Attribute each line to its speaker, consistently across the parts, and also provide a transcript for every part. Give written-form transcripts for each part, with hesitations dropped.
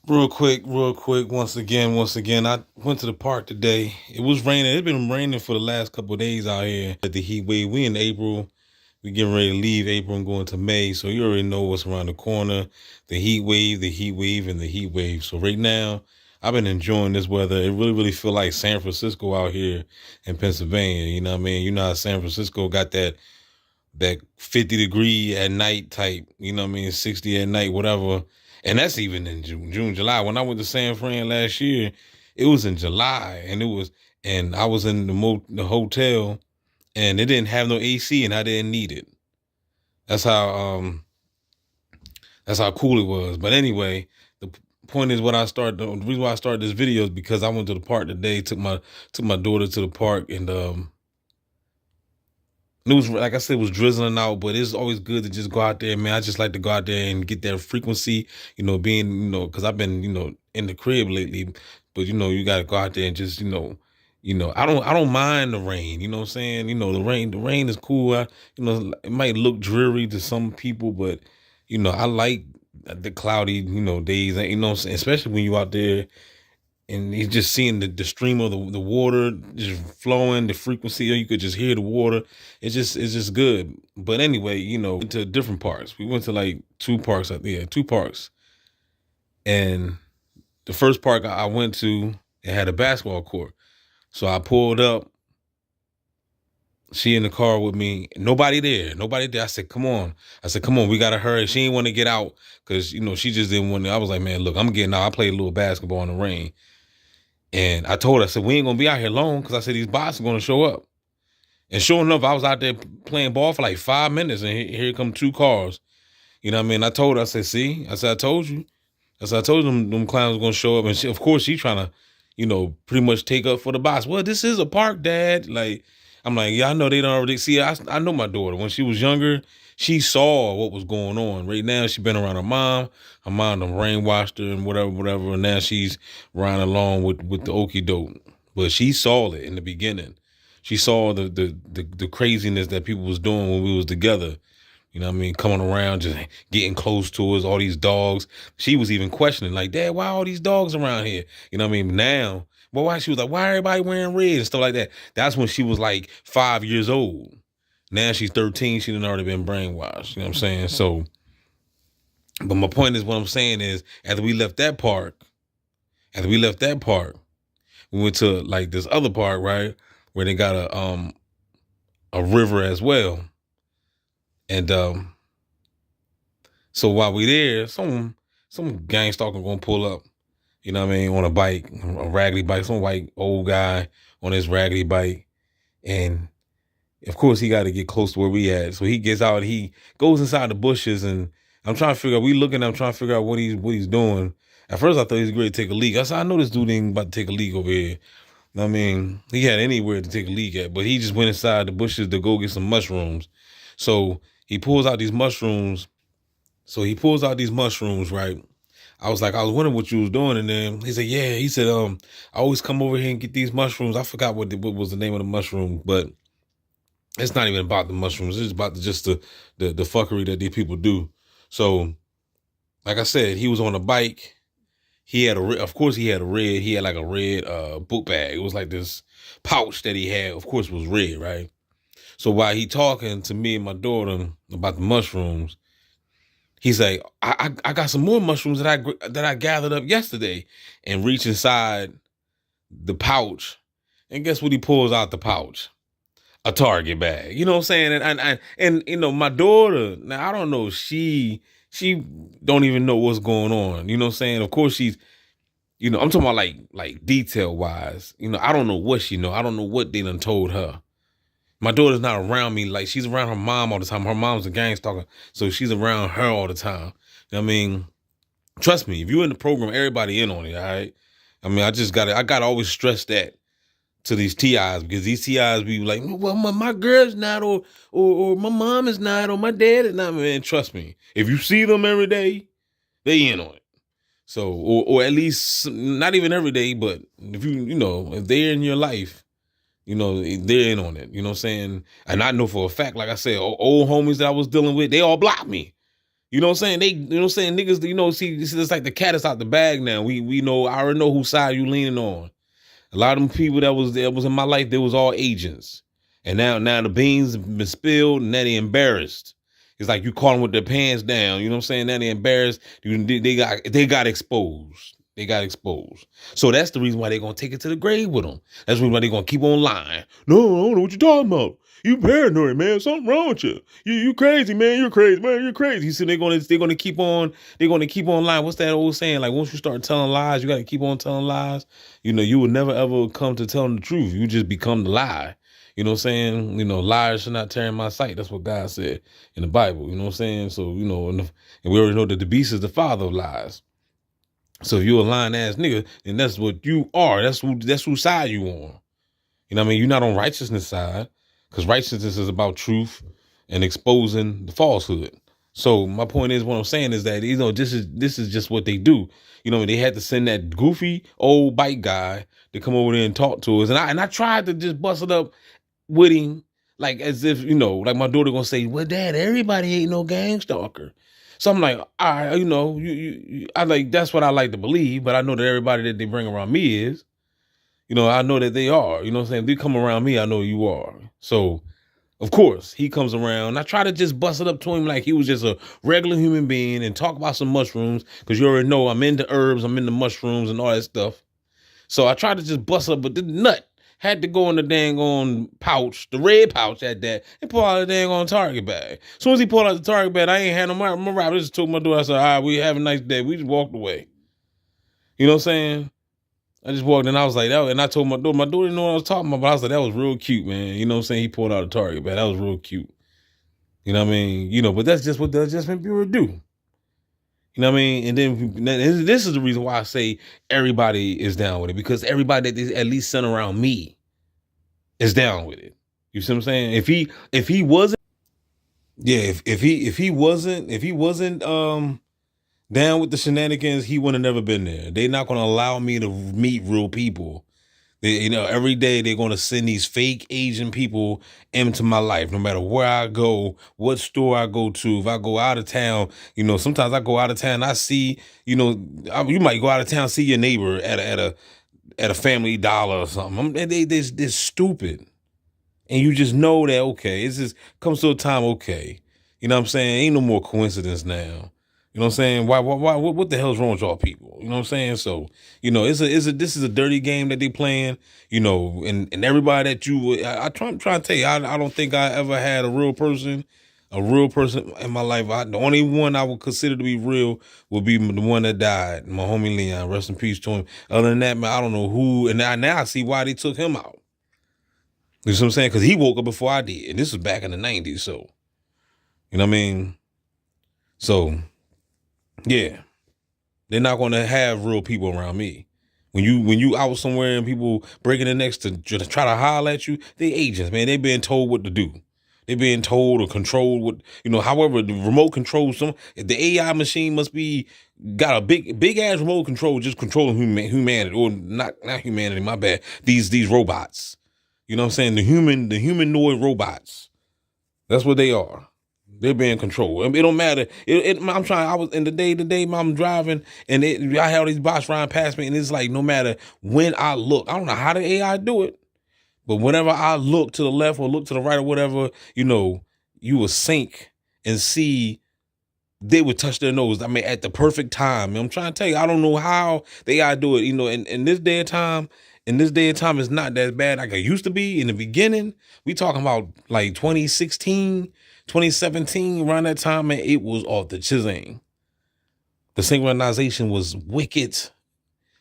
Speaker 1: Real quick. Once again, I went to the park today. It was raining. It's been raining for the last couple of days out here. At the heat wave, we in April. We getting ready to leave April and go into May. So you already know what's around the corner. The heat wave, the heat wave, and the heat wave. So right now, I've been enjoying this weather. It really feel like San Francisco out here in Pennsylvania. You know what I mean? You know how San Francisco got that 50-degree at night type, you know what I mean, 60 at night, whatever. And that's even in June, July. When I went to San Fran last year, it was in July, and I was in the hotel, and it didn't have no AC, and I didn't need it. That's how cool it was. But anyway, the point is, the reason why I started this video is because I went to the park today, took my daughter to the park, and it was, like I said, it was drizzling out, but it's always good to just go out there, man. I just like to go out there and get that frequency, because I've been, in the crib lately. But you got to go out there and just, I don't mind the rain. You know what I'm saying? The rain is cool. It might look dreary to some people, but I like the cloudy, days. You know what I'm saying? Especially when you out there and he's just seeing the stream of the water just flowing, the frequency, or you could just hear the water. It's just good. But anyway, to different parks. We went to like two parks out there, two parks. And the first park I went to, it had a basketball court. So I pulled up, she in the car with me, nobody there. I said, come on. We gotta hurry. She didn't want to get out because, she just didn't want to. I was like, man, look, I'm getting out. I played a little basketball in the rain. And I told her, I said, we ain't gonna be out here long because I said these bots are gonna show up. And sure enough, I was out there playing ball for like 5 minutes, and here come two cars. You know what I mean? I told her, I said, see, I told you. I told you them clowns were gonna show up, and of course she trying to, pretty much take up for the bots. Well, this is a park, Dad. Like, I'm like, yeah, I know they don't already see. I know my daughter. When she was younger, she saw what was going on. Right now, she been around her mom. Her mom done brainwashed her and whatever. And now she's riding along with the okie doke. But she saw it in the beginning. She saw the craziness that people was doing when we was together. You know what I mean? Coming around, just getting close to us, all these dogs. She was even questioning, like, Dad, why all these dogs around here? You know what I mean? Now, but why she was like, why everybody wearing red and stuff like that? That's when she was like 5 years old. Now she's 13. She done already been brainwashed. You know what I'm saying? So, but my point is, what I'm saying is, after we left that park, we went to like this other park, right, where they got a river as well. And so while we there, some gang stalker gonna pull up, you know what I mean, on a bike, a raggedy bike, some white old guy on his raggedy bike. And of course he got to get close to where we at. So he gets out, he goes inside the bushes, and I'm trying to figure out, I'm trying to figure out what he's doing. At first I thought he was going to take a leak. I said, I know this dude ain't about to take a leak over here. I mean, he had anywhere to take a leak at, but he just went inside the bushes to go get some mushrooms. So he pulls out these mushrooms. Right? I was wondering what you was doing. And then he said, yeah, I always come over here and get these mushrooms. I forgot what was the name of the mushroom, but it's not even about the mushrooms. It's about the fuckery that these people do. So, like I said, he was on a bike. He had like a red book bag. It was like this pouch that he had, of course, was red, right? So while he talking to me and my daughter about the mushrooms, he's like, I got some more mushrooms that I gathered up yesterday, and reach inside the pouch. And guess what he pulls out the pouch? A Target bag. You know what I'm saying? And my daughter, now I don't know, she don't even know what's going on. You know what I'm saying? Of course she's, I'm talking about like detail wise. I don't know what she know. I don't know what they done told her. My daughter's not around me. Like, she's around her mom all the time. Her mom's a gang stalker, so she's around her all the time. You know what I mean? Trust me, if you're in the program, everybody in on it, all right? I mean, I gotta always stress that to these TIs, because these TIs be like, well, my girl's not, or my mom is not, or my dad is not. Man, trust me, if you see them every day, they in on it. So, or at least not even every day, but if if they're in your life, they're in on it. You know what I'm saying? And I know for a fact, like I said, old homies that I was dealing with, they all blocked me. You know what I'm saying? They, you know what I'm saying? Niggas, you know, see, this is like the cat is out the bag now. We know, I already know whose side you leaning on. A lot of them people that was in my life, they was all agents. And now the beans been spilled and now they embarrassed. It's like you caught them with their pants down. You know what I'm saying? Now they embarrassed. They got exposed. They got exposed. So that's the reason why they're gonna take it to the grave with them. That's the reason why they're gonna keep on lying. No, I don't know what you're talking about. You paranoid, man. Something wrong with you. You crazy, man. You're crazy, man. You're crazy. So they're gonna keep on lying. What's that old saying? Like once you start telling lies, you gotta keep on telling lies. You know, you will never ever come to telling the truth. You just become the lie. You know what I'm saying? You know, liars should not tear in my sight. That's what God said in the Bible. You know what I'm saying? So, you know, and we already know that the beast is the father of lies. So if you're a lying ass nigga, then that's what you are. That's whose side you on. You know what I mean? You're not on righteousness side, because righteousness is about truth and exposing the falsehood. So my point is, what I'm saying is that, you know, this is just what they do. You know, they had to send that goofy old bike guy to come over there and talk to us. And I tried to just bust it up with him, like as if, you know, like my daughter gonna say, well, Dad, everybody ain't no gang stalker. So I'm like, all right, you know, I like, that's what I like to believe, but I know that everybody that they bring around me is, you know, I know that they are, you know what I'm saying? If they come around me, I know you are. So of course he comes around. I try to just bust it up to him like he was just a regular human being and talk about some mushrooms, because you already know I'm into herbs, I'm into mushrooms and all that stuff. So I tried to just bust up, but the nut had to go in the dang on pouch, the red pouch at that, and pull out the dang on Target bag. As soon as he pulled out the Target bag, I ain't had no my rap. I just told my daughter, I said, all right, we have a nice day. We just walked away. You know what I'm saying? I just walked in, I was like, that, and I told my daughter didn't know what I was talking about, but I was like, that was real cute, man. You know what I'm saying? He pulled out a Target bag. That was real cute. You know what I mean? You know, but that's just what the Adjustment Bureau do. You know what I mean? And then this is the reason why I say everybody is down with it, because everybody that is at least sent around me is down with it. You see what I'm saying? If he wasn't, yeah, if he wasn't down with the shenanigans, he would have never been there. They're not gonna allow me to meet real people. You know, every day they're gonna send these fake Asian people into my life, no matter where I go, what store I go to. If I go out of town, you know, sometimes I go out of town, I see, you know, you might go out of town, see your neighbor at a Family Dollar or something. They're stupid. And you just know that, okay, it's just comes to a time, okay. You know what I'm saying? Ain't no more coincidence now. You know what I'm saying? Why, what the hell's wrong with y'all people? You know what I'm saying? So, you know, this is a dirty game that they playing, you know, and everybody that I'm trying to tell you, I don't think I ever had a real person in my life. The only one I would consider to be real would be the one that died, my homie Leon. Rest in peace to him. Other than that, man, I don't know who, and now I see why they took him out. You know what I'm saying? Because he woke up before I did. And this was back in the 90s. So, you know what I mean? So, yeah. They're not going to have real people around me. When you out somewhere and people breaking their necks to try to holler at you, they agents, man. They being told what to do. They being told or controlled what, you know, however the remote control the AI machine must be got a big ass remote control just controlling humanity, or not humanity, my bad. These robots. You know what I'm saying? The humanoid robots. That's what they are. They're being controlled. It don't matter. I was in the day, I'm driving, and I had all these bots riding past me, and it's like, no matter when I look, I don't know how the AI do it, but whenever I look to the left or look to the right or whatever, you know, you will sync and see they would touch their nose. I mean, at the perfect time. I'm trying to tell you, I don't know how they gotta do it. You know, in this day of time, it's not that bad like it used to be in the beginning. We talking about like 2016, 2017, around that time, and it was off the chisel. The synchronization was wicked.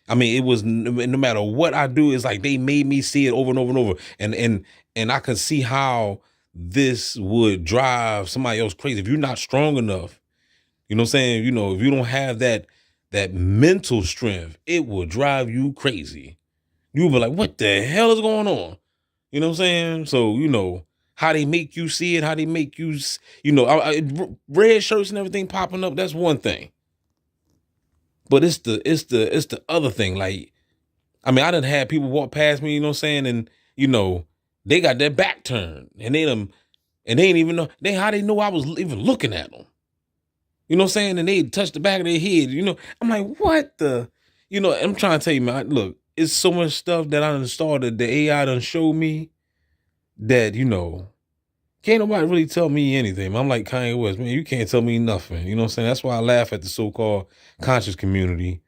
Speaker 1: I mean, it was no matter what I do, it's like they made me see it over and over and over. And I could see how this would drive somebody else crazy. If you're not strong enough, you know what I'm saying? You know, if you don't have that mental strength, it will drive you crazy. You'll be like, what the hell is going on? You know what I'm saying? So, you know, how they make you see it, how they make you, you know, red shirts and everything popping up, that's one thing. But it's the other thing. Like, I mean, I done had people walk past me, you know what I'm saying? And, you know, they got their back turned and they ain't even know, how they know I was even looking at them. You know what I'm saying? And they touch the back of their head. You know, I'm like, what the? You know, I'm trying to tell you, man. Look, it's so much stuff that I done started. The AI done showed me that, you know, can't nobody really tell me anything. I'm like Kanye West, man. You can't tell me nothing. You know what I'm saying? That's why I laugh at the so-called conscious community.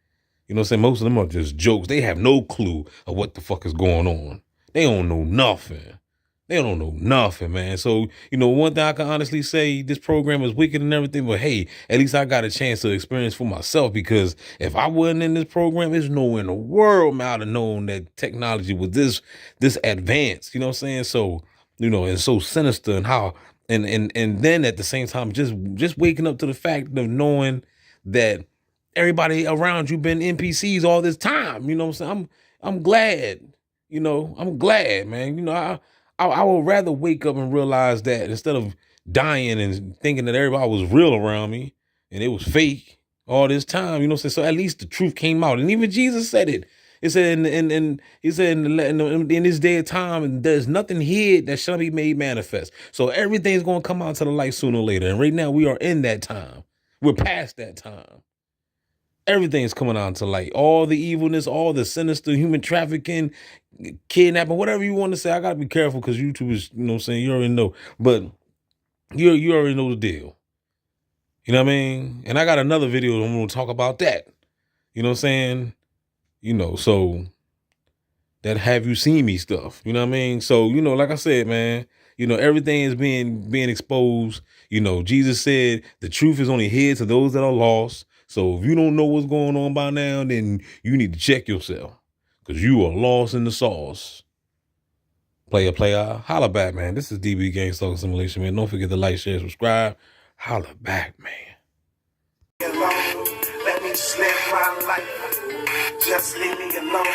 Speaker 1: You know what I'm saying? Most of them are just jokes. They have no clue of what the fuck is going on. They don't know nothing. They don't know nothing, man. So, you know, one thing I can honestly say, this program is wicked and everything, but hey, at least I got a chance to experience for myself, because if I wasn't in this program, there's nowhere in the world man, I'd have known that technology was this advanced, you know what I'm saying? So, you know, and so sinister, and how and then at the same time, just waking up to the fact of knowing that everybody around you been NPCs all this time. You know what I'm saying? I'm glad. You know, I'm glad, man. You know, I would rather wake up and realize that, instead of dying and thinking that everybody was real around me and it was fake all this time. You know what I'm saying? So at least the truth came out, and even Jesus said it. It said, and he said, in this day of time, there's nothing hid that shall be made manifest. So everything's going to come out to the light sooner or later. And right now we are in that time. We're past that time. Everything's coming out to light. All the evilness, all the sinister human trafficking, kidnapping, whatever you want to say. I gotta be careful because YouTube is, you know what I'm saying, you already know. But you already know the deal. You know what I mean? And I got another video I'm gonna talk about that. You know what I'm saying? You know, so that have you seen me stuff. You know what I mean? So, you know, like I said, man, you know, everything is being exposed. You know, Jesus said the truth is only hid to those that are lost. So if you don't know what's going on by now, then you need to check yourself, because you are lost in the sauce. Player, holla back, man. This is DB Gang Stalker Simulation, man. Don't forget to like, share, subscribe. Holla back, man. Let me just live my life. Just leave me alone.